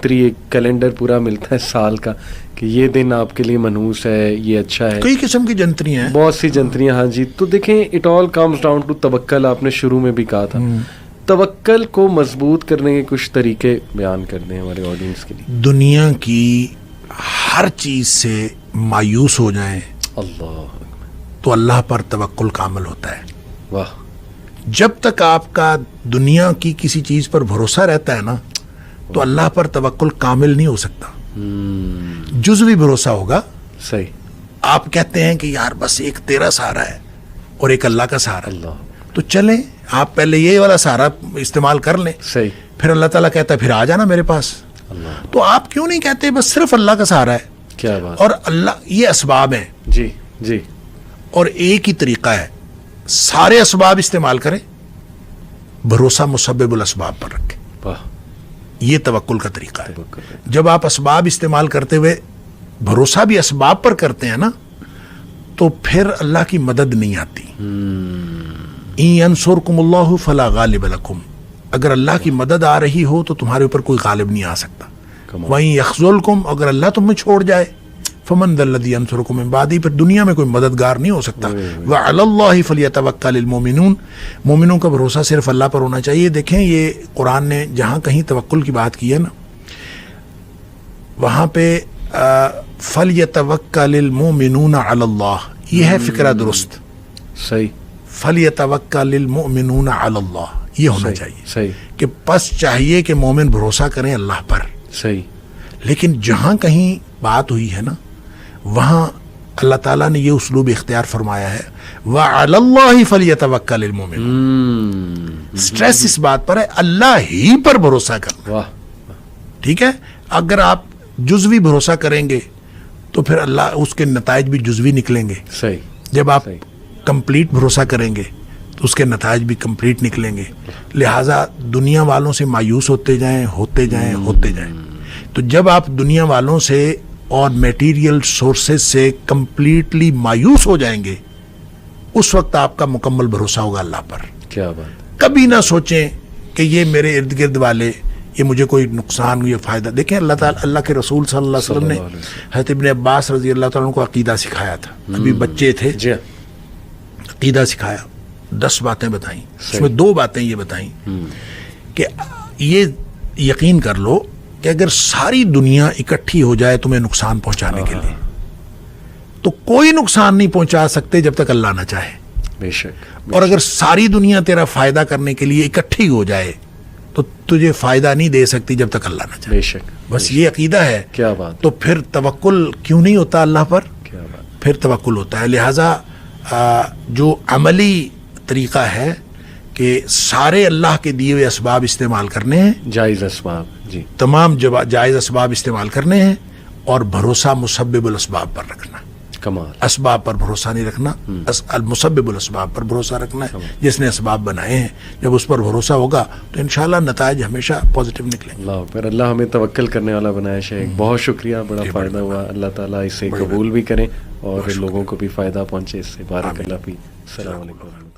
ایک کیلنڈر پورا ملتا ہے سال کا کہ یہ دن آپ کے لیے منحوس ہے, یہ اچھا ہے, کئی قسم کی جنتریاں ہیں, بہت سی جنتریاں. ہاں جی, تو دیکھیں it all comes down to توکل. آپ نے شروع میں بھی کہا تھا توکل کو مضبوط کرنے کے کچھ طریقے بیان کر دیں ہمارے آڈینس کے لیے. دنیا کی ہر چیز سے مایوس ہو جائیں اللہ تو اللہ پر توکل کامل ہوتا ہے. واہ. جب تک آپ کا دنیا کی کسی چیز پر بھروسہ رہتا ہے نا تو اللہ پر توکل کامل نہیں ہو سکتا, جزوی بھروسہ ہوگا. صحیح. آپ کہتے ہیں کہ یار بس ایک تیرا سہارا ہے اور ایک اللہ کا سہارا, اللہ. تو چلیں آپ پہلے یہ والا سہارا استعمال کر لیں, صحیح. پھر اللہ تعالیٰ کہتا ہے پھر آ جانا میرے پاس. اللہ. تو آپ کیوں نہیں کہتے بس صرف اللہ کا سہارا ہے, کیا بات. اور اللہ یہ اسباب ہیں. جی جی. اور ایک ہی طریقہ ہے, سارے اسباب استعمال کریں, بھروسہ مسبب الاسباب پر رکھیں. واہ. یہ توکل کا طریقہ ہے. جب آپ اسباب استعمال کرتے ہوئے بھروسہ بھی اسباب پر کرتے ہیں نا تو پھر اللہ کی مدد نہیں آتی. ان ینصرکم اللہ فلا غالب لکم, اگر اللہ کی مدد آ رہی ہو تو تمہارے اوپر کوئی غالب نہیں آ سکتا. وَإِن يَخْذُلْكُمْ, اگر اللہ تمہیں چھوڑ جائے فَمَنْ ذَا الَّذِي يَنصُرُكُم مِّن بَعْدِهِ, پھر دنیا میں کوئی مددگار نہیں ہو سکتا. وَعَلَى اللَّهِ فَلْيَتَوَكَّلِ الْمُؤْمِنُونَ, مومنوں کا بھروسہ صرف اللہ پر ہونا چاہیے. دیکھیں یہ قرآن نے جہاں کہیں توکل کی بات کی ہے نا, وہاں پہ فَلْيَتَوَكَّلِ الْمُؤْمِنُونَ عَلَى اللَّهِ, یہ ہے فکرہ درست. صحیح. فَلْيَتَوَكَّلِ الْمُؤْمِنُونَ عَلَى اللَّهِ, یہ ہونا چاہیے. صحیح. کہ پس چاہیے کہ مومن بھروسہ کریں اللہ پر. صحیح. لیکن جہاں کہیں بات ہوئی ہے نا وہاں اللہ تعالیٰ نے یہ اسلوب اختیار فرمایا ہے, وَعَلَى اللَّهِ فَلْيَتَوَكَّلِ الْمُؤْمِنُونَ. سٹریس اس بات پر ہے اللہ ہی پر بھروسہ کرنا. واہ. ٹھیک ہے, اگر آپ جزوی بھروسہ کریں گے تو پھر اللہ اس کے نتائج بھی جزوی نکلیں گے. صحیح. جب آپ کمپلیٹ بھروسہ کریں گے تو اس کے نتائج بھی کمپلیٹ نکلیں گے. لہٰذا دنیا والوں سے مایوس ہوتے جائیں ہوتے جائیں ہوتے جائیں. تو جب آپ دنیا والوں سے اور میٹیریل سورسز سے کمپلیٹلی مایوس ہو جائیں گے اس وقت آپ کا مکمل بھروسہ ہوگا اللہ پر. کیا بات. کبھی نہ سوچیں کہ یہ میرے ارد گرد والے یہ مجھے کوئی نقصان یہ فائدہ. دیکھیں اللہ تعالیٰ اللہ کے رسول صلی اللہ علیہ وسلم نے حضرت ابن عباس رضی اللہ تعالیٰ کو عقیدہ سکھایا تھا. ابھی بچے تھے, عقیدہ سکھایا, 10 باتیں بتائیں, اس میں 2 باتیں یہ بتائیں کہ یہ یقین کر لو کہ اگر ساری دنیا اکٹھی ہو جائے تمہیں نقصان پہنچانے کے لیے تو کوئی نقصان نہیں پہنچا سکتے جب تک اللہ نہ چاہے. بے شک. اور اگر ساری دنیا تیرا فائدہ کرنے کے لیے اکٹھی ہو جائے تو تجھے فائدہ نہیں دے سکتی جب تک اللہ نہ چاہے. بے شک. بس یہ عقیدہ ہے. کیا بات. تو پھر توکل کیوں نہیں ہوتا اللہ پر؟ کیا بات. پھر توکل ہوتا ہے. لہٰذا جو عملی طریقہ ہے کہ سارے اللہ کے دیے ہوئے اسباب استعمال کرنے ہیں, جائز اسباب, جی تمام جائز اسباب استعمال کرنے ہیں, اور بھروسہ مسبب الاسباب پر رکھنا. کمال. اسباب پر بھروسہ نہیں رکھنا, المسبب الاسباب پر بھروسہ رکھنا ہے, جس نے اسباب بنائے ہیں. جب اس پر بھروسہ ہوگا تو انشاءاللہ نتائج ہمیشہ پازیٹیو نکلیں گے. اللہ اکبر. اللہ ہمیں توکل کرنے والا بنائے شیخ. بہت شکریہ, بڑا فائدہ ہوا. اللہ تعالیٰ اسے قبول بھی کریں اور لوگوں کو بھی فائدہ پہنچے اس سے. بارک اللہ فیک. السلام علیکم.